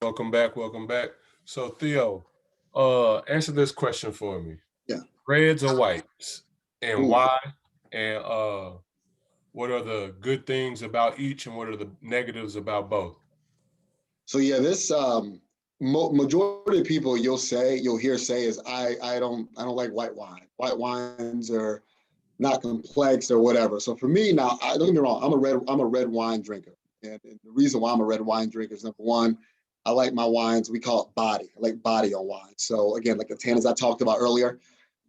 Welcome back. Welcome back. So Theo, answer this question for me: Yeah. reds or whites, and Ooh. why? And what are the good things about each, and what are the negatives about both? So yeah, this majority of people you'll hear say is I don't like white wine. White wines are not complex or whatever. So for me now, don't get me wrong, I'm a red wine drinker, and the reason why I'm a red wine drinker is number one, I like my wines. We call it body. I like body on wine. So again, like the tannins I talked about earlier,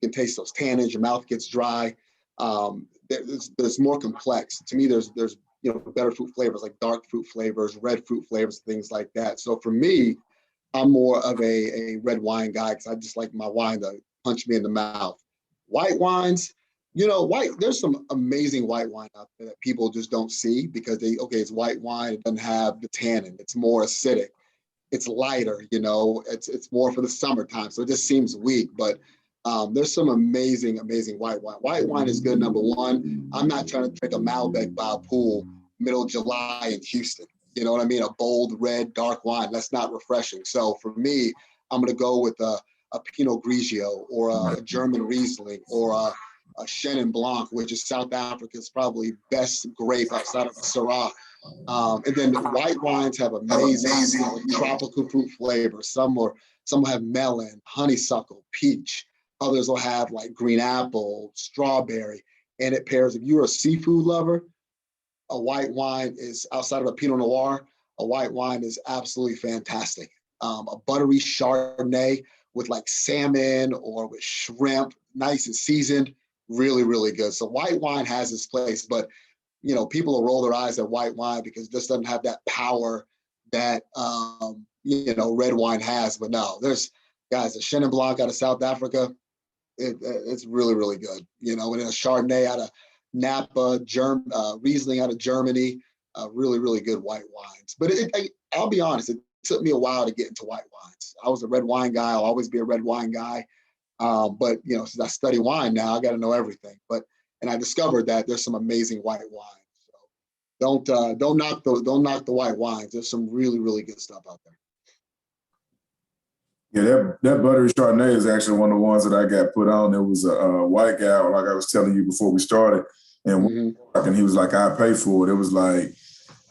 you can taste those tannins. Your mouth gets dry. There's more complex. To me, there's better fruit flavors like dark fruit flavors, red fruit flavors, things like that. So for me, I'm more of a red wine guy because I just like my wine to punch me in the mouth. White wines, there's some amazing white wine out there that people just don't see because it's white wine. It doesn't have the tannin. It's more acidic. It's lighter. It's more for the summertime, so it just seems weak. But there's some amazing white wine. White wine is good. Number one, I'm not trying to drink a Malbec by a pool middle of July in Houston. You know what I mean? A bold red, dark wine. That's not refreshing. So for me, I'm going to go with a Pinot Grigio or a German Riesling or a Chenin Blanc, which is South Africa's probably best grape outside of Syrah. And then the white wines have amazing, tropical fruit flavors. Some will have melon, honeysuckle, peach. Others will have like green apple, strawberry, and it pairs. If you're a seafood lover, a white wine is outside of a Pinot Noir. A white wine is absolutely fantastic. A buttery Chardonnay with like salmon or with shrimp, nice and seasoned, really good. So white wine has its place, but people will roll their eyes at white wine because it just doesn't have that power that red wine has. But no, there's guys, a Chenin Blanc out of South Africa, it's really good. And then a Chardonnay out of Napa, Riesling out of Germany, really good white wines. But I'll be honest, it took me a while to get into white wines. I was a red wine guy. I'll always be a red wine guy. But since I study wine now, I got to know everything. And I discovered that there's some amazing white wines. So don't knock the white wines. There's some really good stuff out there. Yeah, that buttery Chardonnay is actually one of the ones that I got put on. It was a white guy, like I was telling you before we started, and and he was like, "I pay for it." It was like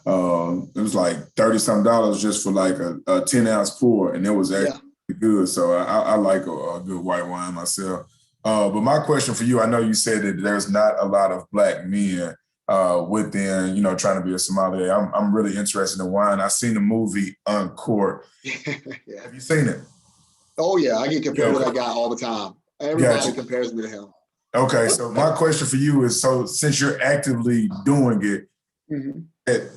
$30-some just for like a 10-ounce pour, and it was actually good. So I like a good white wine myself. But my question for you, I know you said that there's not a lot of black men within, trying to be a sommelier. I'm really interested in wine. I've seen the movie Uncorked. Yeah. Have you seen it? Oh yeah, I get compared to that guy all the time. Everybody compares me to him. Okay, so my question for you is: so since you're actively doing it,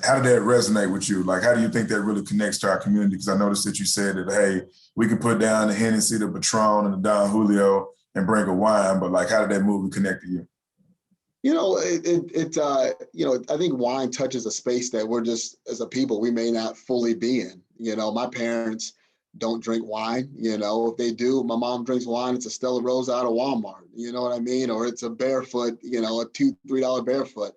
how did that resonate with you? Like, how do you think that really connects to our community? Because I noticed that you said that, hey, we can put down the Hennessy, the Patron, and the Don Julio and bring a wine, but like, how did that movie connect to you? I think wine touches a space that we're just, as a people, we may not fully be in. My parents don't drink wine. If they do, my mom drinks wine. It's a Stella Rosa out of Walmart. You know what I mean? Or it's a barefoot, a $2-3 barefoot.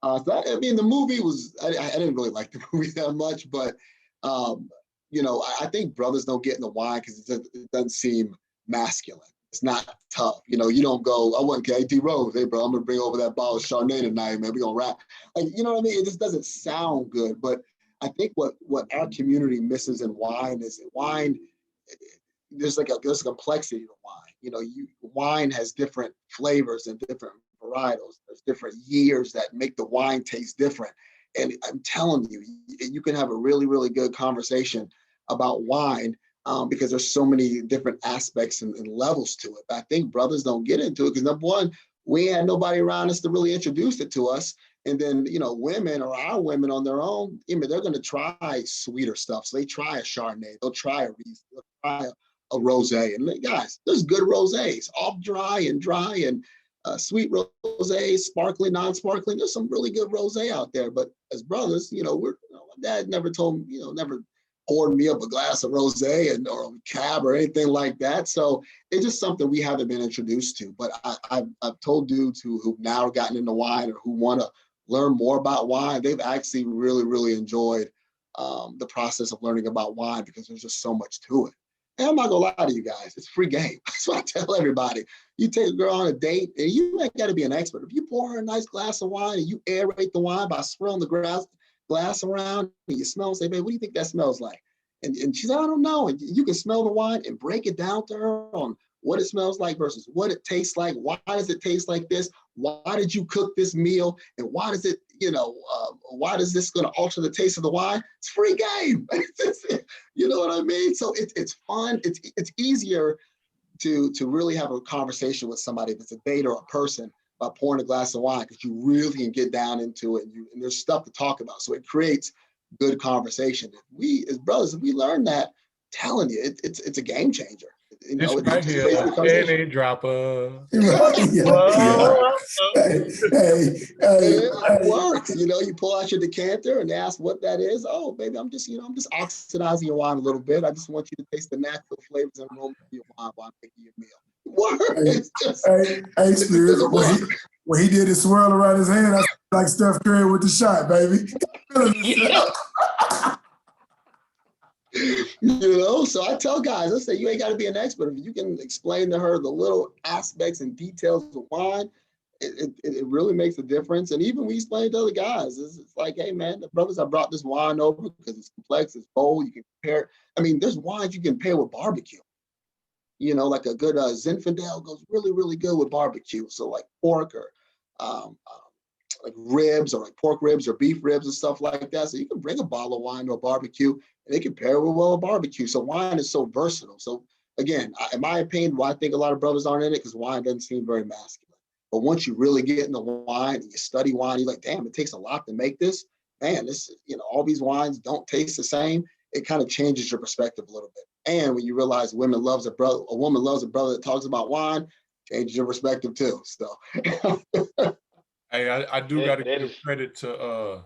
The movie was, I didn't really like the movie that much, but, I think brothers don't get in the wine because it doesn't seem masculine. It's not tough. You don't go, I want KT Rose. Hey, bro, I'm going to bring over that bottle of Chardonnay tonight, man. We're going to rap. You know what I mean? It just doesn't sound good. But I think what our community misses in wine is wine, there's a complexity to wine. Wine has different flavors and different varietals. There's different years that make the wine taste different. And I'm telling you, you can have a really good conversation about wine because there's so many different aspects and levels to it. But I think brothers don't get into it because number one, we had nobody around us to really introduce it to us. And then, women or our women on their own, they're going to try sweeter stuff. So they try a Chardonnay, they'll try a Riesling, they'll try a rosé. And guys, there's good rosés, off dry and sweet rosé, sparkling, non-sparkling. There's some really good rosé out there. But as brothers, my dad never told me, never poured me up a glass of rosé or cab or anything like that. So it's just something we haven't been introduced to. But I've told dudes who've now gotten into wine or who want to learn more about wine, they've actually really enjoyed the process of learning about wine because there's just so much to it. And I'm not gonna lie to you guys, it's free game. That's what I tell everybody. You take a girl on a date, and you ain't got to be an expert. If you pour her a nice glass of wine and you aerate the wine by swirling the glass around, and you smell and say, "Babe, what do you think that smells like?" And she said, "I don't know." And you can smell the wine and break it down to her on what it smells like versus what it tastes like. Why does it taste like this? Why did you cook this meal? And why does it, why is this going to alter the taste of the wine? It's free game. You know what I mean? So it's fun. It's easier to really have a conversation with somebody if it's a date or a person by pouring a glass of wine because you really can get down into it and there's stuff to talk about. So it creates good conversation. We as brothers, if we learn that, telling you, it's a game changer. This right here, a penny dropper. Yeah. It works. You pull out your decanter and ask what that is. Oh, baby, I'm just oxidizing your wine a little bit. I just want you to taste the natural flavors and aroma of your wine while I'm making your meal. Spirit, when he did his swirl around his hand, I was like Steph Curry with the shot, baby. So I tell guys, I say, you ain't got to be an expert. If you can explain to her the little aspects and details of wine, it really makes a difference. And even we explain to other guys, it's like, hey, man, the brothers, I brought this wine over because it's complex, it's bold, you can compare it. I mean, there's wines you can pair with barbecue. Like a good Zinfandel goes really, really good with barbecue. So like pork or like ribs or like pork ribs or beef ribs and stuff like that. So you can bring a bottle of wine to a barbecue and they can pair with well a barbecue. So wine is so versatile. So again, in my opinion, why I think a lot of brothers aren't in it because wine doesn't seem very masculine. But once you really get into wine and you study wine, you're like, damn, it takes a lot to make this. Man, this, all these wines don't taste the same. It kind of changes your perspective a little bit. And when you realize a woman loves a brother that talks about wine, changes your perspective too. So hey, I do got to give credit to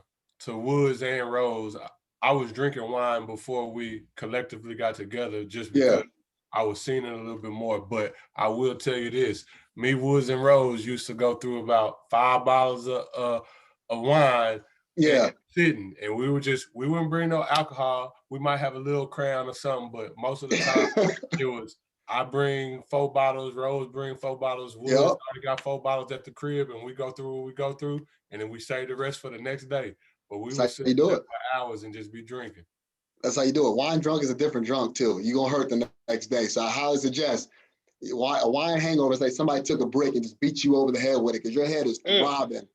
Woods and Rose. I was drinking wine before we collectively got together just because I was seeing it a little bit more. But I will tell you this, me, Woods, and Rose used to go through about 5 bottles of wine sitting. And we wouldn't bring no alcohol. We might have a little Crown or something, but most of the time it was, I bring 4 bottles, Rose bring 4 bottles, Woods already got 4 bottles at the crib, and we go through what we go through, and then we save the rest for the next day. But we would sit there for hours and just be drinking. That's how you do it. Wine drunk is a different drunk too. You're gonna hurt the next day. So I highly suggest a wine hangover is like somebody took a brick and just beat you over the head with it because your head is throbbing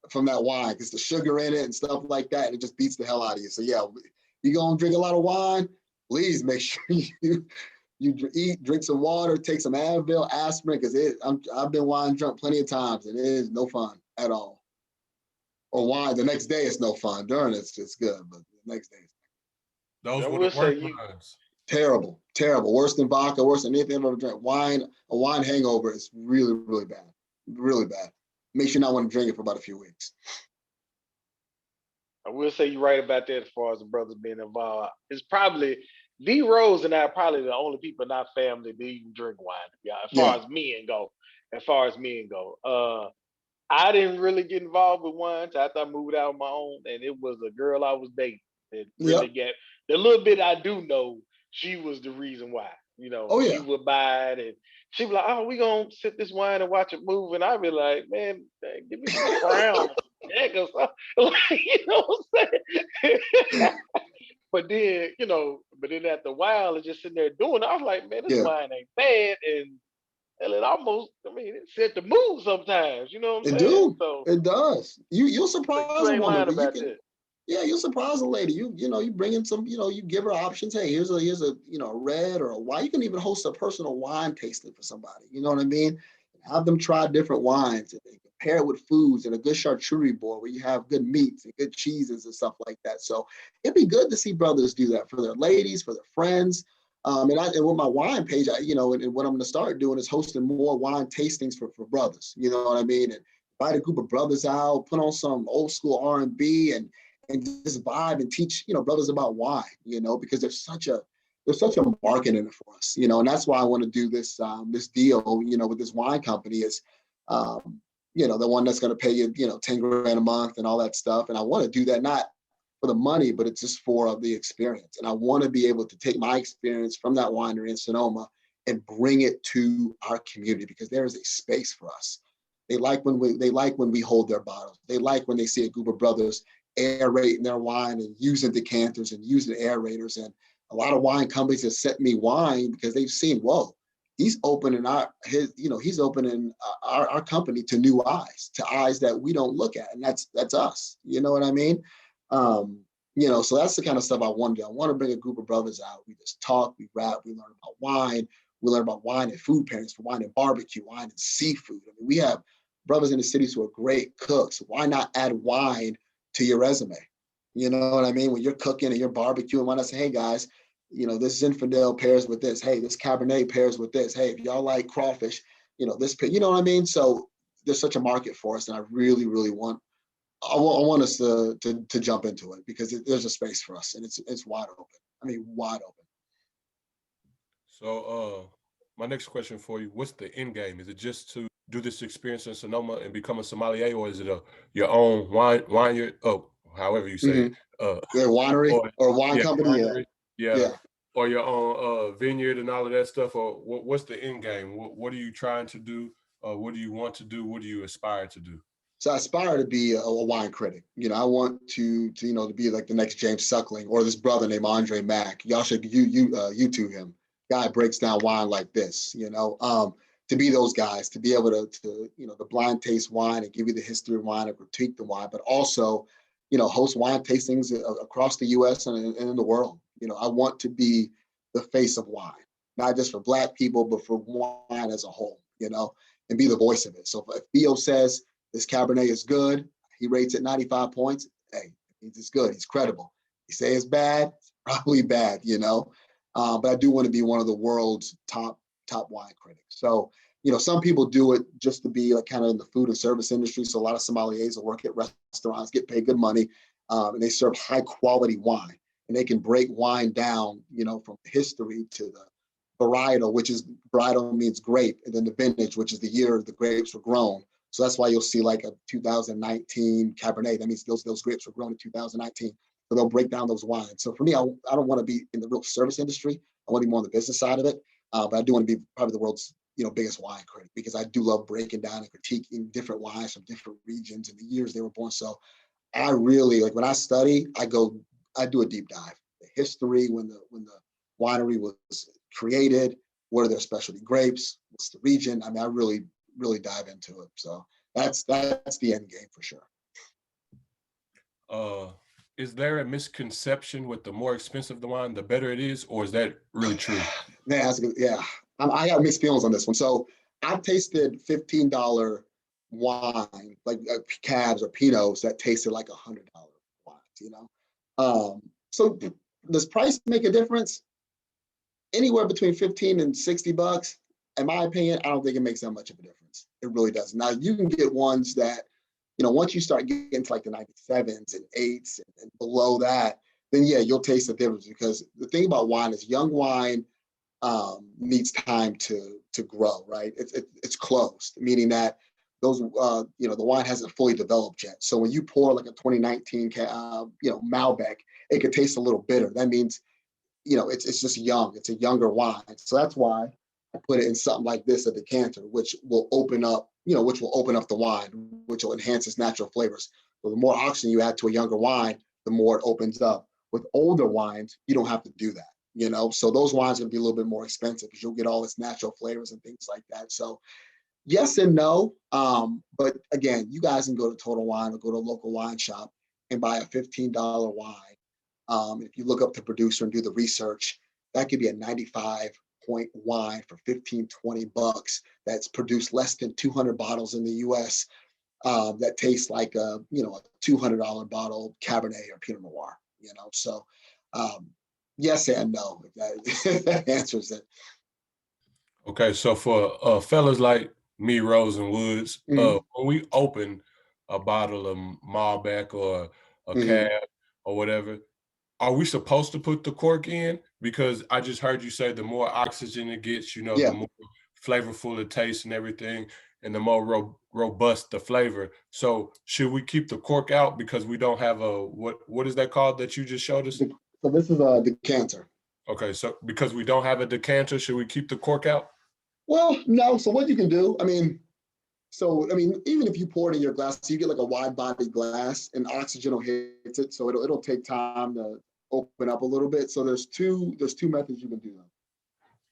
from that wine because the sugar in it and stuff like that, and it just beats the hell out of you. So yeah, you're gonna drink a lot of wine, please make sure you drink some water, take some Advil, aspirin, because I've been wine drunk plenty of times and it is no fun at all. Or wine the next day it's no fun. During it's good, but the next day those were the worst wines. Terrible. Worse than vodka, worse than anything I've ever drank. A wine hangover is really, really bad. Really bad. Makes you not want to drink it for about a few weeks. I will say you're right about that as far as the brothers being involved. It's probably D Rose and I are probably the only people in our family that even drink wine, as far as men go. I didn't really get involved with wine after I moved out on my own, and it was a girl I was dating that really get the little bit I do know. She was the reason why. She would buy it, and she was like, "Oh, we gonna sip this wine and watch it move," and I'd be like, "Man, give me some Crown, or something." You know what I'm saying? But then after a while, it's just sitting there doing it. I was like, "Man, this wine ain't bad," and it almost, it set the mood sometimes. You know what I'm saying? It does. You'll surprise a woman. You'll surprise a lady. You bring in some, you give her options. Hey, here's a red or a white. You can even host a personal wine tasting for somebody. You know what I mean? Have them try different wines and compare it with foods and a good charcuterie board where you have good meats and good cheeses and stuff like that. So it'd be good to see brothers do that for their ladies, for their friends. And with my wine page, and what I'm going to start doing is hosting more wine tastings for brothers. You know what I mean? And invite a group of brothers out, put on some old school R&B and just vibe and teach, brothers about wine, because there's such a market in it for us, and that's why I want to do this deal, with this wine company is, the one that's going to pay you, 10 grand a month and all that stuff. And I want to do that not for the money, but it's just for the experience. And I want to be able to take my experience from that winery in Sonoma and bring it to our community, because there is a space for us. They like when we hold their bottles. They like when they see a group of brothers aerating their wine and using decanters and using aerators. And a lot of wine companies have sent me wine because they've seen, whoa, he's opening he's opening our company to new eyes, to eyes that we don't look at, and that's us. You know what I mean? So that's the kind of stuff I want to do. I want to bring a group of brothers out. We just talk, we rap, we learn about wine. We learn about wine and food pairings, for wine and barbecue, wine and seafood. I mean, we have brothers in the cities who are great cooks. Why not add wine to your resume? You know what I mean? When you're cooking and you're barbecuing, why not say, hey guys, this Zinfandel pairs with this. Hey, this Cabernet pairs with this. Hey, if y'all like crawfish, this, you know what I mean? So there's such a market for us, and I really, really want us to jump into it, because there's a space for us, and it's wide open. I mean, wide open. So my next question for you, what's the end game? Is it just to do this experience in Sonoma and become a sommelier, or is it your own wine however you say it? Winery or wine company? Winery, yeah. Or your own vineyard and all of that stuff? Or what's the end game? What are you trying to do? What do you want to do? What do you aspire to do? So I aspire to be a wine critic. I want to be like the next James Suckling, or this brother named Andre Mack. Y'all should YouTube him. Guy breaks down wine like this. To be those guys, to be able to the blind taste wine and give you the history of wine and critique the wine, but also host wine tastings across the U.S. and in the world. I want to be the face of wine, not just for Black people, but for wine as a whole. And be the voice of it. So if Theo says this Cabernet is good, he rates it 95 points. Hey, it's good. He's credible. He say it's bad, it's probably bad. But I do want to be one of the world's top wine critics. So, some people do it just to be like kind of in the food and service industry. So a lot of sommeliers will work at restaurants, get paid good money, and they serve high quality wine. And they can break wine down, from history to the varietal, varietal means grape, and then the vintage, which is the year the grapes were grown. So that's why you'll see like a 2019 Cabernet. That means those grapes were grown in 2019. So they'll break down those wines. So for me, I don't want to be in the real service industry. I want to be more on the business side of it. But I do want to be probably the world's biggest wine critic, because I do love breaking down and critiquing different wines from different regions and the years they were born. So I really, like, when I study, I do a deep dive. The history, when the winery was created, what are their specialty grapes, what's the region? I mean, I really, really dive into it. So that's the end game for sure. Is there a misconception with the more expensive the wine, the better it is, or is that really true? Man, I got mixed feelings on this one. So I've tasted $15 wine, like cabs or Pinots, that tasted like $100 wines. So does price make a difference? Anywhere between 15 and 60 bucks, in my opinion, I don't think it makes that much of a difference. It really doesn't. Now, you can get ones that, once you start getting to like the 97s and 8s and below that, then yeah, you'll taste the difference, because the thing about wine is young wine needs time to grow, right? It's closed, meaning that those, the wine hasn't fully developed yet. So when you pour like a 2019, Malbec, it could taste a little bitter. That means, it's just young. It's a younger wine. So that's why I put it in something like this, a decanter, which will open up the wine, which will enhance its natural flavors. So the more oxygen you add to a younger wine, the more it opens up. With older wines, you don't have to do that, So those wines are gonna be a little bit more expensive, because you'll get all its natural flavors and things like that. So yes and no. But again, you guys can go to Total Wine or go to a local wine shop and buy a $15 wine. If you look up the producer and do the research, that could be a 95-point wine for 15, 20 bucks that's produced less than 200 bottles in the US, that tastes like a $200 bottle Cabernet or Pinot Noir, So yes and no, if that answers it. Okay, so for fellas like me, Rose, and Woods, when we open a bottle of Malbec or a Cab or whatever, are we supposed to put the cork in? Because I just heard you say the more oxygen it gets, the more flavorful it tastes and everything. and the more robust the flavor. So should we keep the cork out because we don't have a, what is that called that you just showed us? So this is a decanter. Okay, so because we don't have a decanter, should we keep the cork out? Well, no. So what you can do, even if you pour it in your glass, you get like a wide body glass and oxygen will hit it. So it'll take time to open up a little bit. So there's two methods you can do that.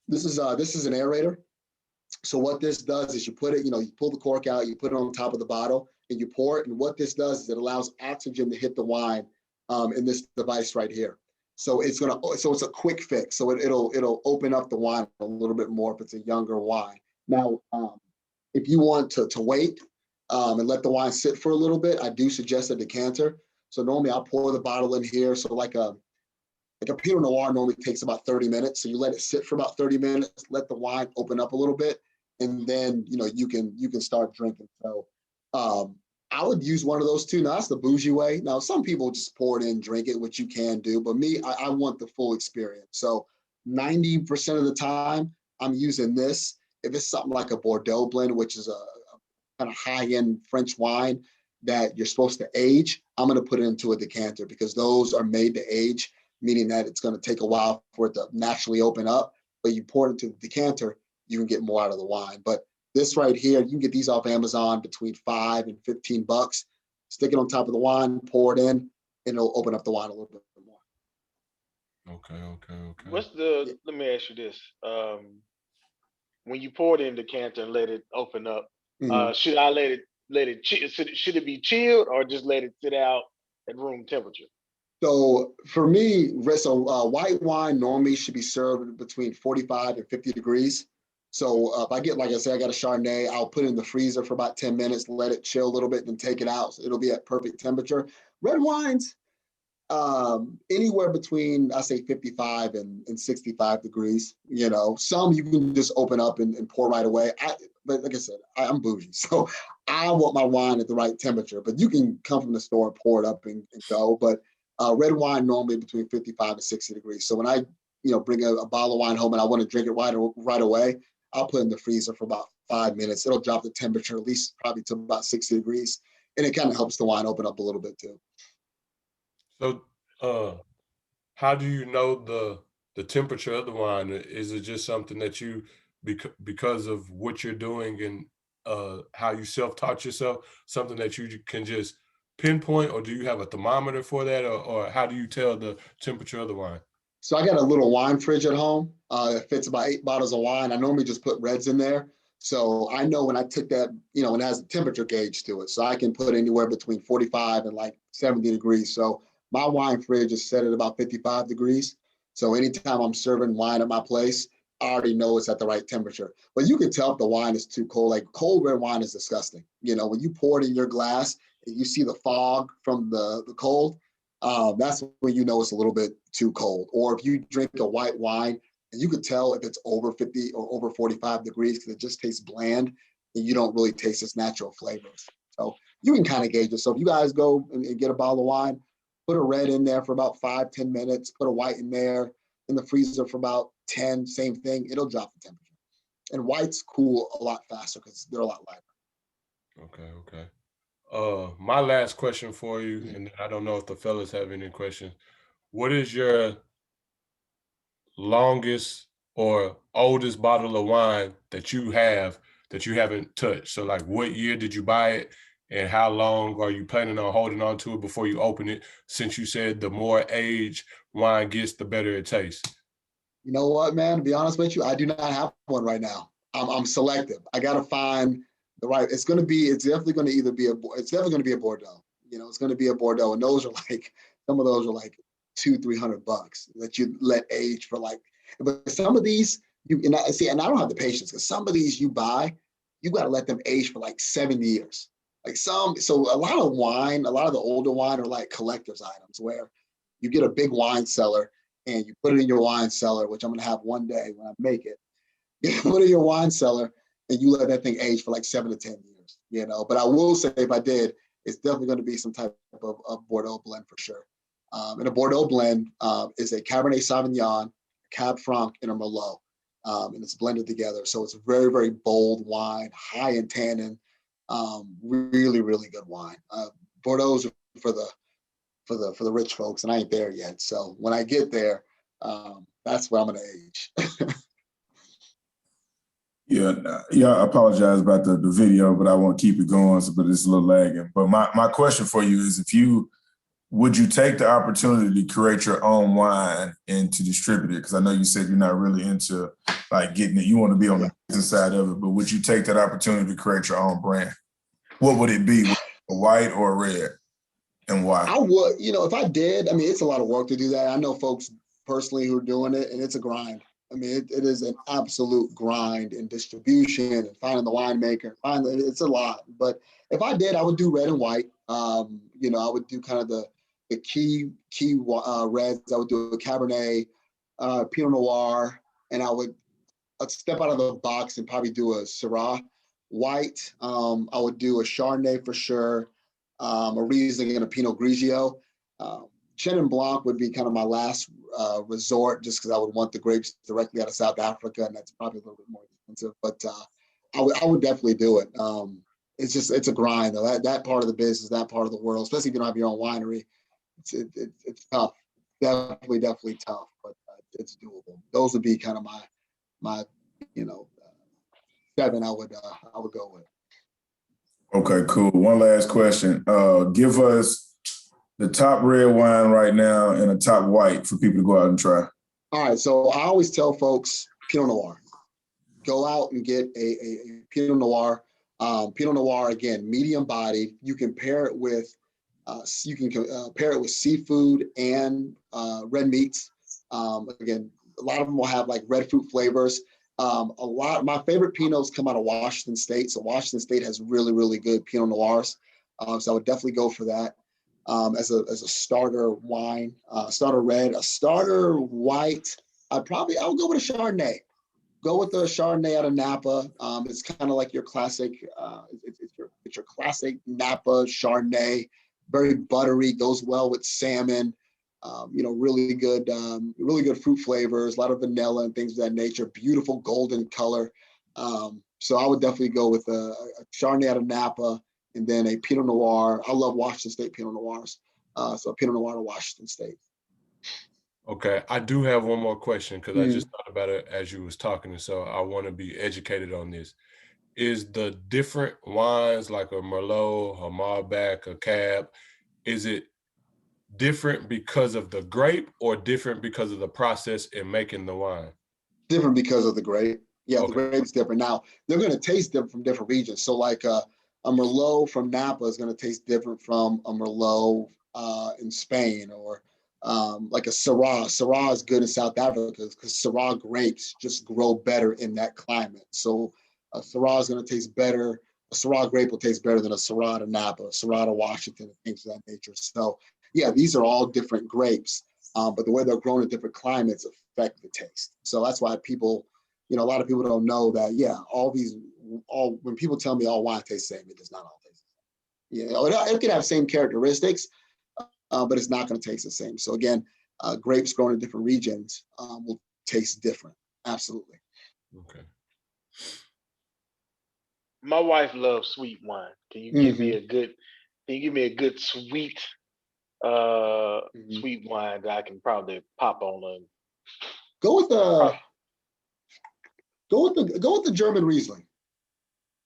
This is an aerator. So what this does is you put it, you pull the cork out, you put it on top of the bottle and you pour it. And what this does is it allows oxygen to hit the wine in this device right here. So it's a quick fix. So it'll open up the wine a little bit more if it's a younger wine. Now, if you want to wait and let the wine sit for a little bit, I do suggest a decanter. So normally I'll pour the bottle in here. So like a Pinot Noir normally takes about 30 minutes. So you let it sit for about 30 minutes, let the wine open up a little bit, and then you can start drinking. So I would use one of those two. Now that's the bougie way. Now some people just pour it in, drink it, which you can do, but me, I want the full experience. So 90% of the time I'm using this. If it's something like a Bordeaux blend, which is a kind of high-end French wine that you're supposed to age, I'm going to put it into a decanter because those are made to age, meaning that it's going to take a while for it to naturally open up. But you pour it into the decanter, you can get more out of the wine. But this right here, you can get these off Amazon between $5 and $15. Stick it on top of the wine, pour it in, and it'll open up the wine a little bit more. Okay. Let me ask you this. When you pour it in the decanter and let it open up, should I let it should it be chilled or just let it sit out at room temperature? So for me, white wine normally should be served between 45 and 50 degrees. So if I get, like I said, I got a Chardonnay, I'll put it in the freezer for about 10 minutes, let it chill a little bit, then take it out. So it'll be at perfect temperature. Red wines, anywhere between, I say 55 and 65 degrees. Some you can just open up and pour right away. But like I said, I'm bougie. So I want my wine at the right temperature, but you can come from the store and pour it up and go. But red wine normally between 55 and 60 degrees. So when I, bring a bottle of wine home and I want to drink it right away, I'll put it in the freezer for about 5 minutes. It'll drop the temperature at least probably to about 60 degrees. And it kind of helps the wine open up a little bit too. So how do you know the temperature of the wine? Is it just something that you, because of what you're doing and how you self-taught yourself, something that you can just pinpoint, or do you have a thermometer for that, or how do you tell the temperature of the wine? So I got a little wine fridge at home that fits about 8 bottles of wine. I normally just put reds in there. So I know when I took that, it has a temperature gauge to it. So I can put anywhere between 45 and like 70 degrees. So my wine fridge is set at about 55 degrees. So anytime I'm serving wine at my place, I already know it's at the right temperature. But you can tell if the wine is too cold. Like cold red wine is disgusting. When you pour it in your glass and you see the fog from the cold, that's when you know it's a little bit too cold. Or if you drink a white wine and you could tell if it's over 50 or over 45 degrees because it just tastes bland and you don't really taste its natural flavors. So you can kind of gauge it. So if you guys go and get a bottle of wine, put a red in there for about 5-10 minutes, put a white in there in the freezer for about 10, same thing, it'll drop the temperature. And whites cool a lot faster because they're a lot lighter. Okay. My last question for you, and I don't know if the fellas have any questions. What is your longest or oldest bottle of wine that you have that you haven't touched? So like what year did you buy it and how long are you planning on holding on to it before you open it, since you said the more age wine gets, the better it tastes? You know what, man, to be honest with you, I do not have one right now. I'm selective. I got to find the right, it's definitely going to be a Bordeaux. It's going to be a Bordeaux. And those are like, some of those are like $200-300 that you let age for like, but some of these, and I don't have the patience because some of these you buy, you got to let them age for like 7 years. So a lot of the older wine are like collector's items where you get a big wine cellar and you put it in your wine cellar, which I'm going to have one day when I make it. You put it in your wine cellar and you let that thing age for like 7 to 10 years, But I will say if I did, it's definitely going to be some type of Bordeaux blend for sure. And a Bordeaux blend is a Cabernet Sauvignon, Cab Franc, and a Merlot. and it's blended together. So it's a very, very bold wine, high in tannin, really, really good wine. Bordeaux's are for the rich folks, and I ain't there yet. So when I get there, that's where I'm gonna age. Yeah, I apologize about the video, but I won't keep it going, but it's a little lagging. But my question for you is, would you take the opportunity to create your own wine and to distribute it? Because I know you said you're not really into like getting it. You want to be on the business side of it, but would you take that opportunity to create your own brand? What would it be, a white or a red, and why? I would, if I did, I mean, it's a lot of work to do that. I know folks personally who are doing it, and it's a grind. I mean, it is an absolute grind in distribution and finding the winemaker. It's a lot. But if I did, I would do red and white. I would do kind of the key reds. I would do a Cabernet, Pinot Noir, and I'd step out of the box and probably do a Syrah white. I would do a Chardonnay for sure, a Riesling and a Pinot Grigio. Chenin Blanc would be kind of my last resort, just because I would want the grapes directly out of South Africa, and that's probably a little bit more expensive. But I would definitely do it. It's a grind though. That part of the business, that part of the world, especially if you don't have your own winery, it's tough. Definitely tough, but it's doable. Those would be kind of my 7 I would go with. Okay, cool. One last question. Give us the top red wine right now and a top white for people to go out and try. All right, so I always tell folks Pinot Noir. Go out and get a Pinot Noir. Pinot Noir, again, medium bodied. You can pair it with pair it with seafood and red meats. Again, a lot of them will have like red fruit flavors. My favorite Pinots come out of Washington State. So Washington State has really, really good Pinot Noirs. So I would definitely go for that as a starter wine, starter red, a starter white. I would go with a Chardonnay. Go with the Chardonnay out of Napa. It's kind of like your classic. It's your classic Napa Chardonnay. Very buttery, goes well with salmon. Really good fruit flavors, a lot of vanilla and things of that nature. Beautiful golden color. So I would definitely go with a Chardonnay out of Napa, and then a Pinot Noir. I love Washington State Pinot Noirs. So a Pinot Noir to Washington State. Okay, I do have one more question because I just thought about it as you was talking, and so I want to be educated on this. Is the different wines like a Merlot, a Malbec, a Cab, is it different because of the grape or different because of the process in making the wine? Different because of the grape. Yeah, okay. The grape's different. Now, they're going to taste different from different regions. So like a Merlot from Napa is going to taste different from a Merlot in Spain, or like a Syrah. Syrah is good in South Africa because Syrah grapes just grow better in that climate. So a Syrah is going to taste better. A Syrah grape will taste better than a Syrah to Napa, a Syrah to Washington, and things of that nature. So yeah, these are all different grapes, but the way they're grown in different climates affect the taste. So that's why people, a lot of people don't know that, when people tell me all wine tastes the same, it does not all taste the same. It could have same characteristics, but it's not going to taste the same. So again, grapes grown in different regions will taste different. Absolutely. Okay. My wife loves sweet wine. Can you give me a good sweet sweet wine that I can probably pop on? Go with the German Riesling.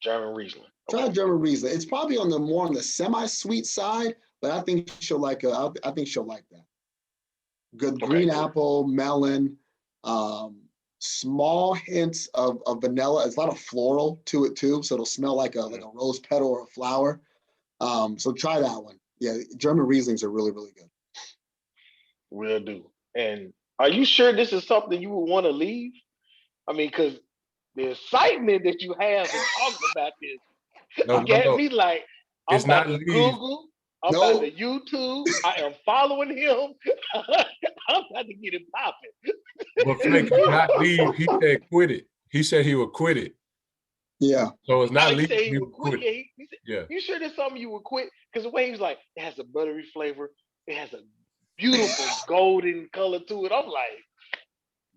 German Riesling. Okay. Try German Riesling. It's probably on the semi-sweet side, but I think she'll like that. Good green apple, melon, small hints of vanilla. There's a lot of floral to it too, so it'll smell like a rose petal or a flower. So try that one. Yeah, German Rieslings are really, really good. Will do. And are you sure this is something you would want to leave? I mean, because the excitement that you have in talking about this get me like, I'm about to Google, I'm about to YouTube, I am following him. I'm about to get it popping. But Flake, not leave. He said quit it. He said he would quit it. Yeah. So it's not leave. He would quit. He said, you sure there's something you would quit? Because the way he was like, it has a buttery flavor. It has a beautiful golden color to it. I'm like,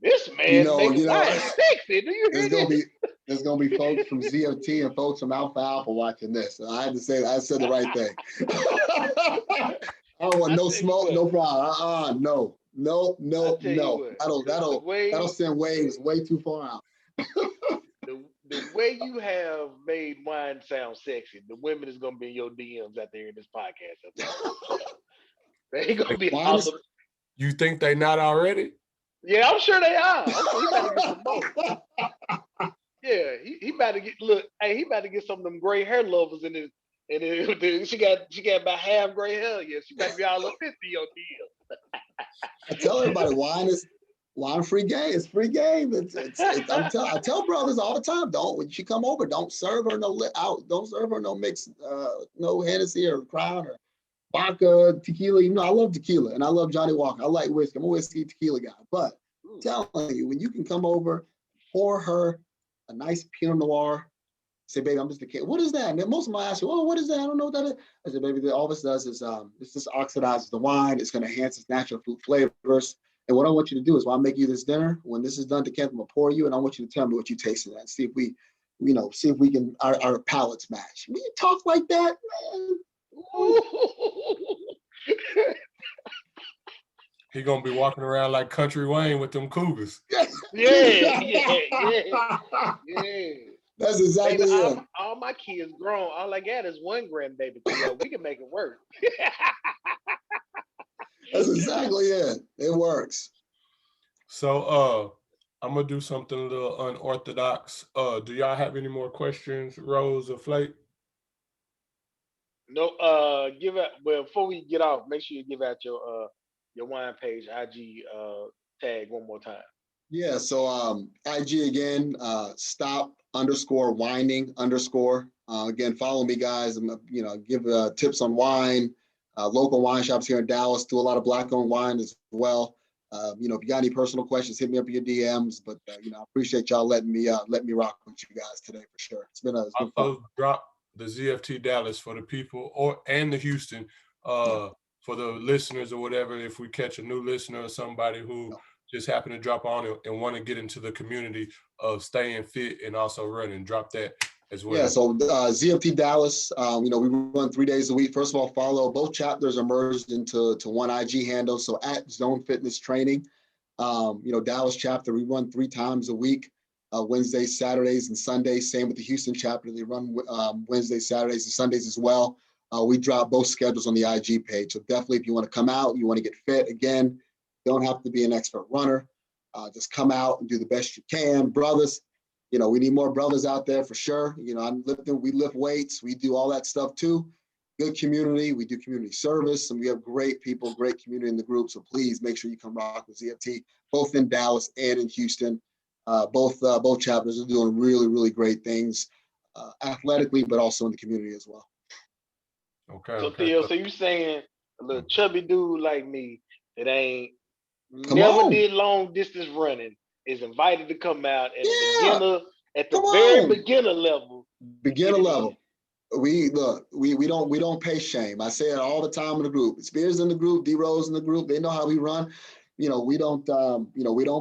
This man making wine sexy. Do you hear this? There's gonna be folks from ZFT and folks from Alpha Alpha watching this. So I had to say I said the right thing. I don't want no smoke, no problem. No. That'll send waves way too far out. The way you have made wine sound sexy, the women is gonna be in your DMs out there in this podcast. They ain't gonna be awesome. You think they not already? Yeah, I'm sure they are. He better get some more. Yeah, he better get he better get some of them gray hair lovers in it. And she got about half gray hair. Yeah, she better be all up 50 your deal. I tell everybody wine free game. It's free game. I tell brothers all the time, when she come over, don't serve her don't serve her no mix, no Hennessy or Crown or vodka, tequila. You know, I love tequila and I love Johnny Walker. I like whiskey. I'm a whiskey tequila guy. But I'm telling you, when you can come over, pour her a nice Pinot Noir, say, baby, I'm just a kid. What is that? And then most of them ask you, what is that? I don't know what that is. I said, baby, all this does is this just oxidizes the wine. It's going to enhance its natural fruit flavors. And what I want you to do is, while I make you this dinner, when this is done, I'm going to pour you, and I want you to tell me what you tasted and see if we can our palates match. We talk like that, man. He gonna be walking around like Country Wayne with them cougars. Yeah. That's exactly it. All my kids grown. All I got is one grandbaby. We can make it work. That's exactly it. It works. So I'm gonna do something a little unorthodox. Do y'all have any more questions, Rose or Flake? No, before we get off, make sure you give out your wine page, IG tag one more time. Yeah, so IG again, stop_winding_. Again, follow me, guys. Give tips on wine, local wine shops here in Dallas, do a lot of Black-owned wine as well. If you got any personal questions, hit me up in your DMs. But I appreciate y'all letting me rock with you guys today for sure. It's been fun. Drop the ZFT Dallas for the people and the Houston for the listeners or whatever. If we catch a new listener or somebody who just happen to drop on and want to get into the community of staying fit and also running, drop that as well. Yeah, so ZFT Dallas, we run 3 days a week. First of all, follow. Both chapters are merged into one IG handle. So at Zone Fitness Training, Dallas chapter, we run 3 times a week, Wednesdays, Saturdays, and Sundays. Same with the Houston chapter. They run Wednesdays, Saturdays, and Sundays as well. We drop both schedules on the IG page. So definitely if you want to come out, you want to get fit, again, don't have to be an expert runner. Just come out and do the best you can. Brothers, we need more brothers out there for sure. We lift weights. We do all that stuff too. Good community. We do community service, and we have great people, great community in the group. So please make sure you come rock with ZFT, both in Dallas and in Houston. Both chapters are doing really, really great things athletically, but also in the community as well. Okay. So Theo, so you saying a little chubby dude like me that ain't never did long distance running is invited to come out at the very beginner level. Beginner level. We don't pay shame. I say it all the time in the group. Spears in the group, D Rose in the group. They know how we run. We don't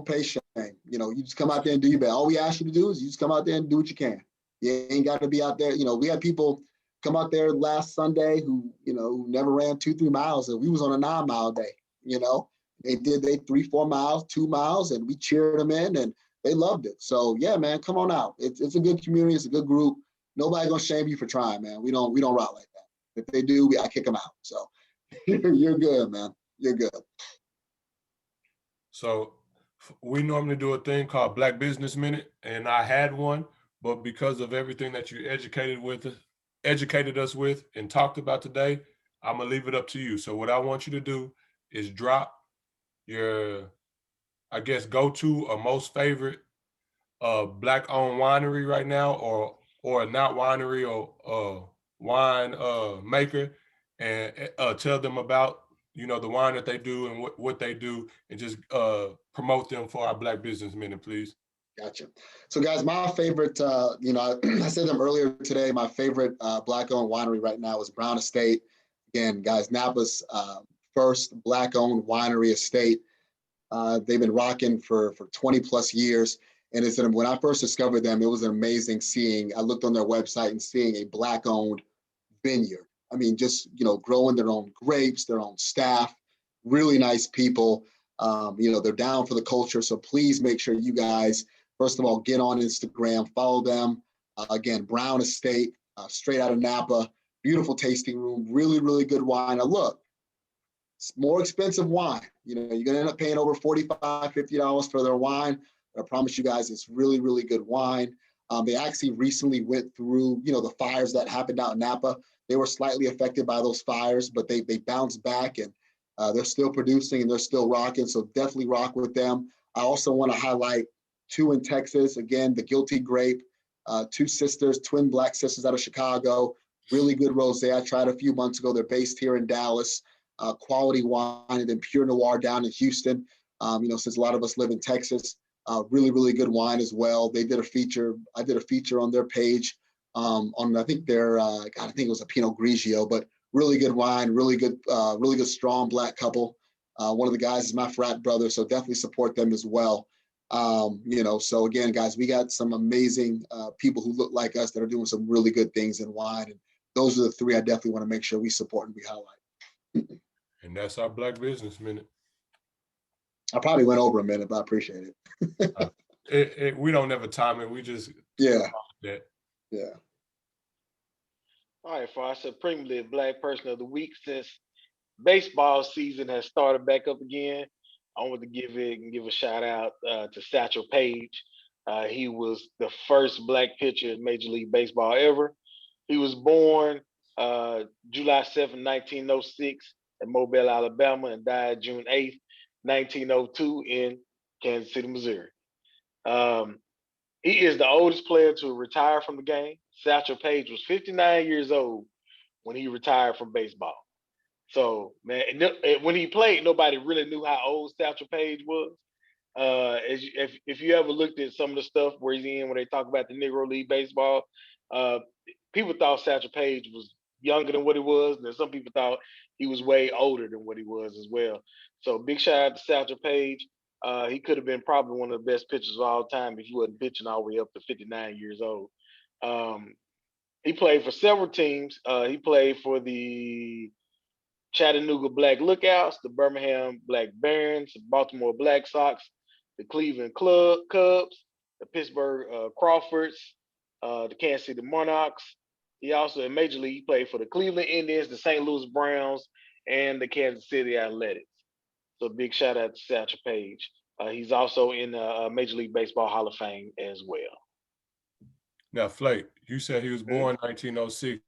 pay shame. You just come out there and do your best. All we ask you to do is you just come out there and do what you can. You ain't got to be out there. We had people come out there last Sunday who never ran 2-3 miles, and we was on a 9-mile day. They did 3-4 miles, 2 miles, and we cheered them in, and they loved it. So yeah, man, come on out. It's a good community. It's a good group. Nobody gonna shame you for trying, man. We don't rock like that. If they do, I kick them out. So you're good, man. You're good. So we normally do a thing called Black Business Minute, and I had one, but because of everything that you educated us with and talked about today, I'm gonna leave it up to you. So what I want you to do is drop your, I guess, go-to or most favorite Black-owned winery right now, or not winery or wine maker, and tell them about the wine that they do and what they do, and just promote them for our Black Business Minute, please. Gotcha. So guys, my favorite, I said them earlier today, my favorite Black-owned winery right now is Brown Estate. Again, guys, Napa's first Black-owned winery estate. They've been rocking for 20 plus years. And when I first discovered them, it was amazing I looked on their website and seeing a Black-owned vineyard. I mean, just, growing their own grapes, their own staff, really nice people. They're down for the culture. So please make sure you guys, first of all, get on Instagram, follow them. Again, Brown Estate, straight out of Napa, beautiful tasting room, really, really good wine. Now look, it's more expensive wine. You're going to end up paying over $45, $50 for their wine. But I promise you guys, it's really, really good wine. They actually recently went through, the fires that happened out in Napa. They were slightly affected by those fires, but they bounced back, and they're still producing and they're still rocking. So definitely rock with them. I also want to highlight 2 in Texas. Again, the Guilty Grape, 2 sisters, twin Black sisters out of Chicago. Really good rosé. I tried a few months ago. They're based here in Dallas. Quality wine, and then Pure Noir down in Houston. Since a lot of us live in Texas, really, really good wine as well. They did a feature. I did a feature on their page on, I think I think it was a Pinot Grigio, but really good wine, really good strong Black couple. One of the guys is my frat brother, so definitely support them as well. So again, guys, we got some amazing people who look like us that are doing some really good things in wine. And those are the 3 I definitely want to make sure we support and we highlight. And that's our Black Business Minute. I probably went over a minute, but I appreciate it. We don't ever time it. We just yeah. All right, for our supremely Black person of the week, since baseball season has started back up again, I want to give a shout out to Satchel Paige. He was the first Black pitcher in Major League Baseball ever. He was born July 7, 1906 in Mobile, Alabama, and died June 8th, 1902 in Kansas City, Missouri. He is the oldest player to retire from the game. Satchel Paige was 59 years old when he retired from baseball. So, man, when he played, nobody really knew how old Satchel Paige was. If you ever looked at some of the stuff where he's in, when they talk about the Negro League Baseball, people thought Satchel Paige was younger than what he was, and then some people thought he was way older than what he was as well. So big shout out to Satchel Paige. He could have been probably one of the best pitchers of all time if he wasn't pitching all the way up to 59 years old. He played for several teams. He played for the Chattanooga Black Lookouts, the Birmingham Black Barons, the Baltimore Black Sox, the Cleveland Cubs, the Pittsburgh Crawfords, the Kansas City Monarchs. He also, in Major League, played for the Cleveland Indians, the St. Louis Browns, and the Kansas City Athletics. So big shout out to Satchel Paige. He's also in the Major League Baseball Hall of Fame as well. Now, Flake, you said he was born 1906.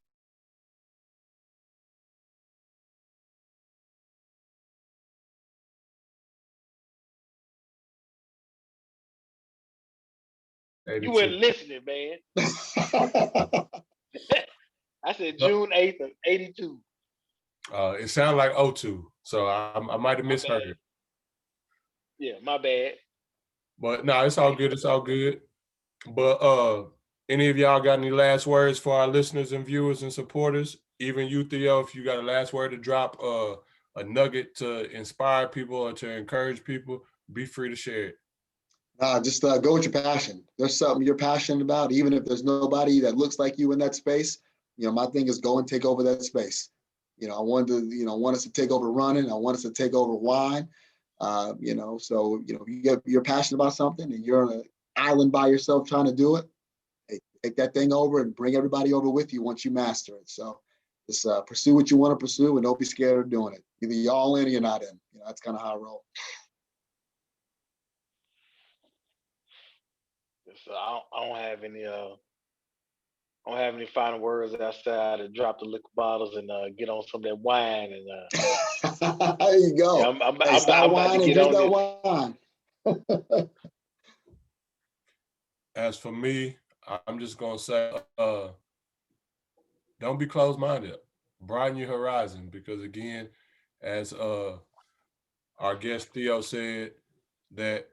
You weren't listening, man. I said June 8th of 82. It sounded like 02, so I might have misheard it. Yeah, my bad. But no, it's all good. It's all good. But any of y'all got any last words for our listeners and viewers and supporters? Even you, Theo, if you got a last word to drop, a nugget to inspire people or to encourage people, be free to share it. Just go with your passion. There's something you're passionate about, even if there's nobody that looks like you in that space. My thing is go and take over that space. I want us to take over running. I want us to take over wine. So you're passionate about something and you're on an island by yourself trying to do it. Hey, take that thing over and bring everybody over with you once you master it. So just pursue what you want to pursue and don't be scared of doing it. Either you're all in or you're not in. That's kind of how I roll. So I don't have any final words outside to drop the liquor bottles and get on some of that wine and there you go. Yeah, I'm about to get on this. As for me, I'm just gonna say, don't be closed-minded. Broaden your horizon, because again, as our guest Theo said, that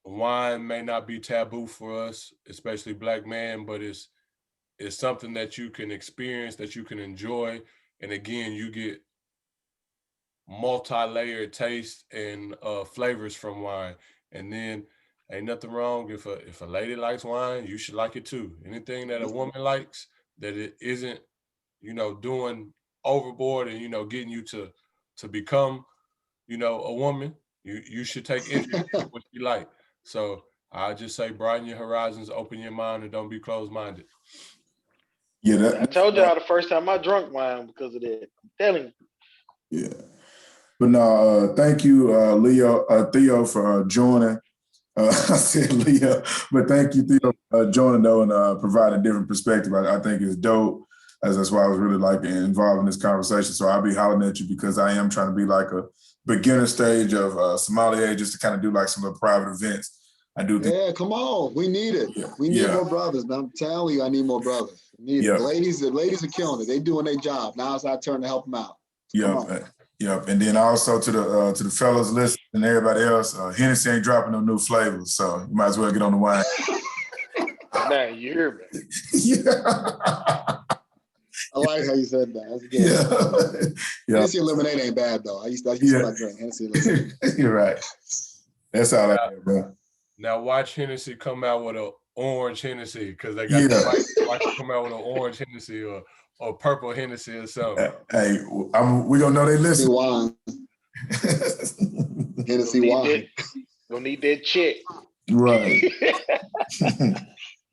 wine may not be taboo for us, especially Black men, but it's something that you can experience, that you can enjoy. And again, you get multi-layered taste and flavors from wine. And then ain't nothing wrong if a lady likes wine, you should like it too. Anything that a woman likes that it isn't, doing overboard and getting you to become, a woman, you should take interest in what you like. So I just say broaden your horizons, open your mind, and don't be closed-minded. Yeah, I told y'all the first time I drunk wine because of that. I'm telling you. Yeah. But no, thank you, Theo, for joining. I said Leo, but thank you, Theo, for joining though and providing a different perspective. I think it's dope. As that's why I was really involved in this conversation. So I'll be hollering at you because I am trying to be like a beginner stage of sommelier, just to kind of do like some of the private events. I do. Yeah, come on, we need it. Yeah. We need more brothers, man. I'm telling you, I need more brothers. The ladies are killing it. They doing their job. Now it's our turn to help them out. Yep. And then also to the fellas listening and everybody else, Hennessy ain't dropping no new flavors, so you might as well get on the wine. Man, you hear me? Yeah. I like how you said that. That's good. Yeah. Hennessy lemonade ain't bad though. I used to drink Hennessy lemonade. You're right. That's all I have, bro. Now watch Hennessy come out with an orange Hennessy because they got the watch come out with an orange Hennessy or purple Hennessy or something. Hey, we gonna know they listen. Hennessy wine. Don't need that check. Right.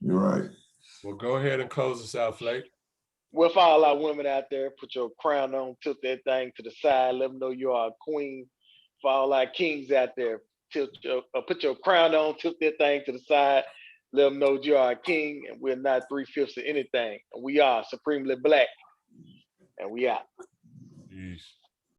You're right. Well, go ahead and close us out, Flake. Well, for all our women out there, put your crown on, tilt that thing to the side, let them know you are a queen. For all our kings out there, put your crown on, tilt that thing to the side, let them know you are a king, and we're not 3/5 of anything. We are supremely black, and we out. Jeez.